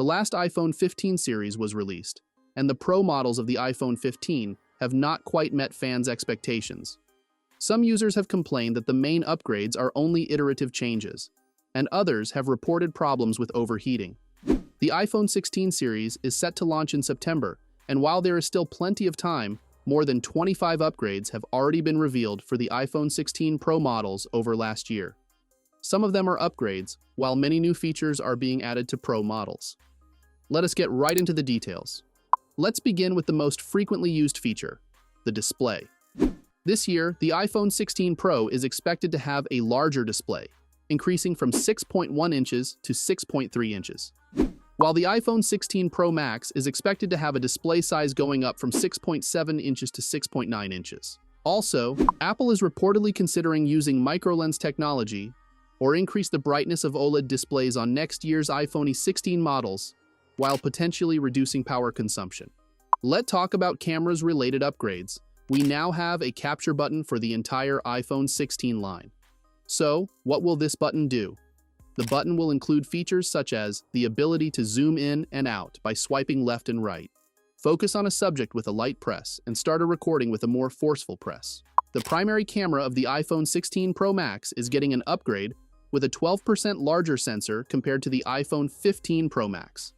The last iPhone 15 series was released, and the Pro models of the iPhone 15 have not quite met fans' expectations. Some users have complained that the main upgrades are only iterative changes, and others have reported problems with overheating. The iPhone 16 series is set to launch in September, and while there is still plenty of time, more than 25 upgrades have already been revealed for the iPhone 16 Pro models over last year. Some of them are upgrades, while many new features are being added to Pro models. Let us get right into the details. Let's begin with the most frequently used feature, the display. This year, the iPhone 16 Pro is expected to have a larger display, increasing from 6.1 inches to 6.3 inches. While the iPhone 16 Pro Max is expected to have a display size going up from 6.7 inches to 6.9 inches. Also, Apple is reportedly considering using microlens technology or increase the brightness of OLED displays on next year's iPhone 16 models, while potentially reducing power consumption. Let's talk about cameras-related upgrades. We now have a capture button for the entire iPhone 16 line. So, what will this button do? The button will include features such as the ability to zoom in and out by swiping left and right, focus on a subject with a light press, and start a recording with a more forceful press. The primary camera of the iPhone 16 Pro Max is getting an upgrade with a 12% larger sensor compared to the iPhone 15 Pro Max.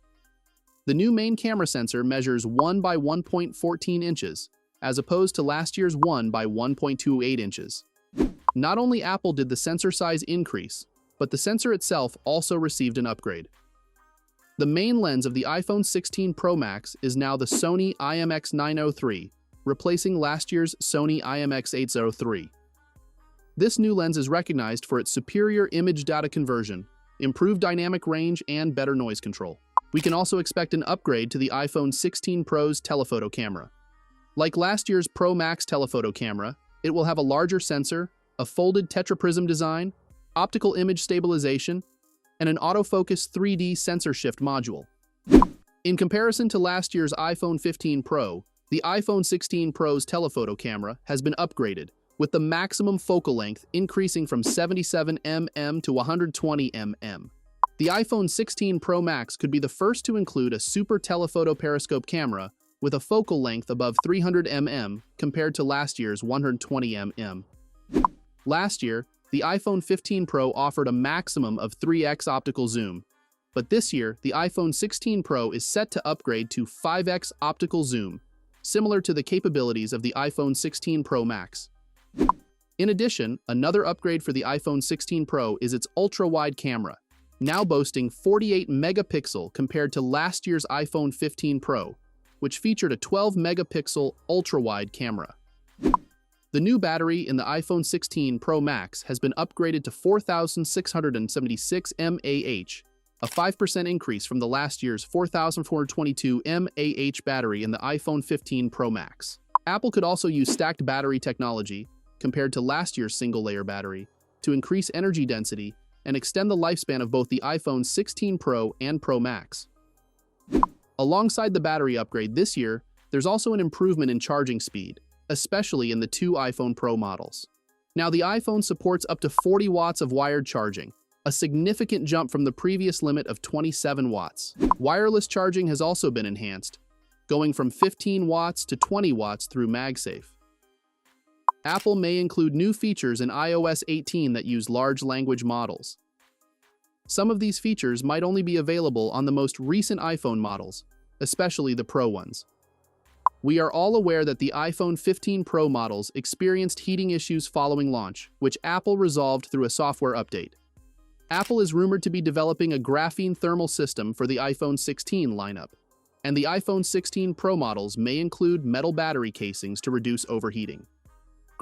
The new main camera sensor measures 1 by 1.14 inches, as opposed to last year's 1 by 1.28 inches. Not only Apple did the sensor size increase, but the sensor itself also received an upgrade. The main lens of the iPhone 16 Pro Max is now the Sony IMX903, replacing last year's Sony IMX803. This new lens is recognized for its superior image data conversion, improved dynamic range, and better noise control. We can also expect an upgrade to the iPhone 16 Pro's telephoto camera. Like last year's Pro Max telephoto camera, it will have a larger sensor, a folded tetraprism design, optical image stabilization, and an autofocus 3D sensor shift module. In comparison to last year's iPhone 15 Pro, the iPhone 16 Pro's telephoto camera has been upgraded, with the maximum focal length increasing from 77 mm to 120 mm. The iPhone 16 Pro Max could be the first to include a super telephoto periscope camera with a focal length above 300 mm compared to last year's 120 mm. Last year, the iPhone 15 Pro offered a maximum of 3x optical zoom, but this year, the iPhone 16 Pro is set to upgrade to 5x optical zoom, similar to the capabilities of the iPhone 16 Pro Max. In addition, another upgrade for the iPhone 16 Pro is its ultra-wide camera, now boasting 48 megapixel compared to last year's iPhone 15 Pro, which featured a 12 megapixel ultra-wide camera. The new battery in the iPhone 16 Pro Max has been upgraded to 4,676 mAh, a 5% increase from the last year's 4,422 mAh battery in the iPhone 15 Pro Max. Apple could also use stacked battery technology, compared to last year's single-layer battery, to increase energy density and extend the lifespan of both the iPhone 16 Pro and Pro Max. Alongside the battery upgrade this year, there's also an improvement in charging speed, especially in the two iPhone Pro models. Now, the iPhone supports up to 40 watts of wired charging, a significant jump from the previous limit of 27 watts. Wireless charging has also been enhanced, going from 15 watts to 20 watts through MagSafe. Apple may include new features in iOS 18 that use large language models. Some of these features might only be available on the most recent iPhone models, especially the Pro ones. We are all aware that the iPhone 15 Pro models experienced heating issues following launch, which Apple resolved through a software update. Apple is rumored to be developing a graphene thermal system for the iPhone 16 lineup, and the iPhone 16 Pro models may include metal battery casings to reduce overheating.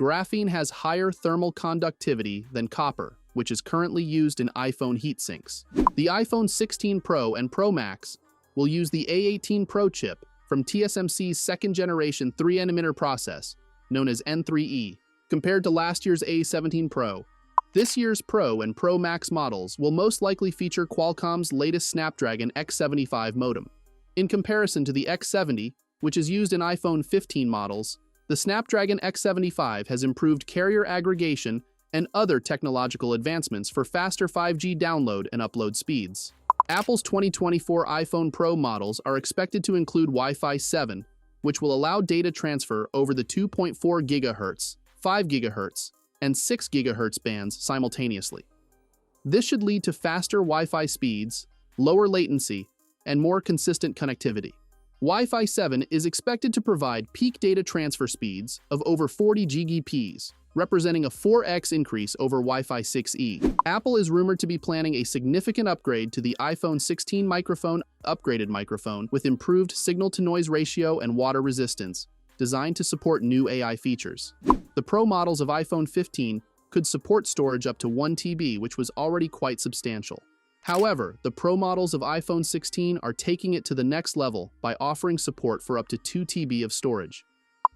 Graphene has higher thermal conductivity than copper, which is currently used in iPhone heatsinks. The iPhone 16 Pro and Pro Max will use the A18 Pro chip from TSMC's second-generation 3nm process, known as N3E, compared to last year's A17 Pro. This year's Pro and Pro Max models will most likely feature Qualcomm's latest Snapdragon X75 modem. In comparison to the X70, which is used in iPhone 15 models, the Snapdragon X75 has improved carrier aggregation and other technological advancements for faster 5G download and upload speeds. Apple's 2024 iPhone Pro models are expected to include Wi-Fi 7, which will allow data transfer over the 2.4 GHz, 5 GHz, and 6 GHz bands simultaneously. This should lead to faster Wi-Fi speeds, lower latency, and more consistent connectivity. Wi-Fi 7 is expected to provide peak data transfer speeds of over 40 Gbps, representing a 4x increase over Wi-Fi 6E. Apple is rumored to be planning a significant upgrade to the iPhone 16 upgraded microphone with improved signal-to-noise ratio and water resistance, designed to support new AI features. The Pro models of iPhone 15 could support storage up to 1 TB, which was already quite substantial. However, the Pro models of iPhone 16 are taking it to the next level by offering support for up to 2 TB of storage.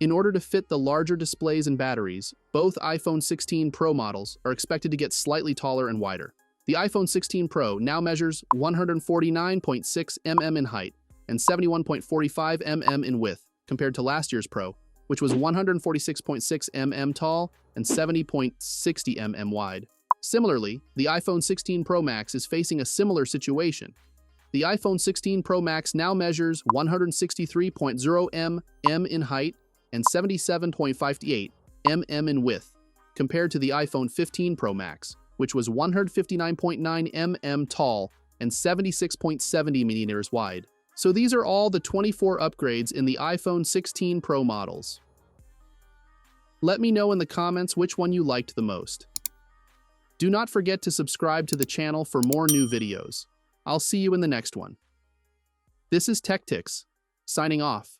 In order to fit the larger displays and batteries, both iPhone 16 Pro models are expected to get slightly taller and wider. The iPhone 16 Pro now measures 149.6 mm in height and 71.45 mm in width, compared to last year's Pro, which was 146.6 mm tall and 70.60 mm wide. Similarly, the iPhone 16 Pro Max is facing a similar situation. The iPhone 16 Pro Max now measures 163.0 mm in height and 77.58 mm in width, compared to the iPhone 15 Pro Max, which was 159.9 mm tall and 76.70 mm wide. So these are all the 24 upgrades in the iPhone 16 Pro models. Let me know in the comments which one you liked the most. Do not forget to subscribe to the channel for more new videos. I'll see you in the next one. This is Techtics, signing off.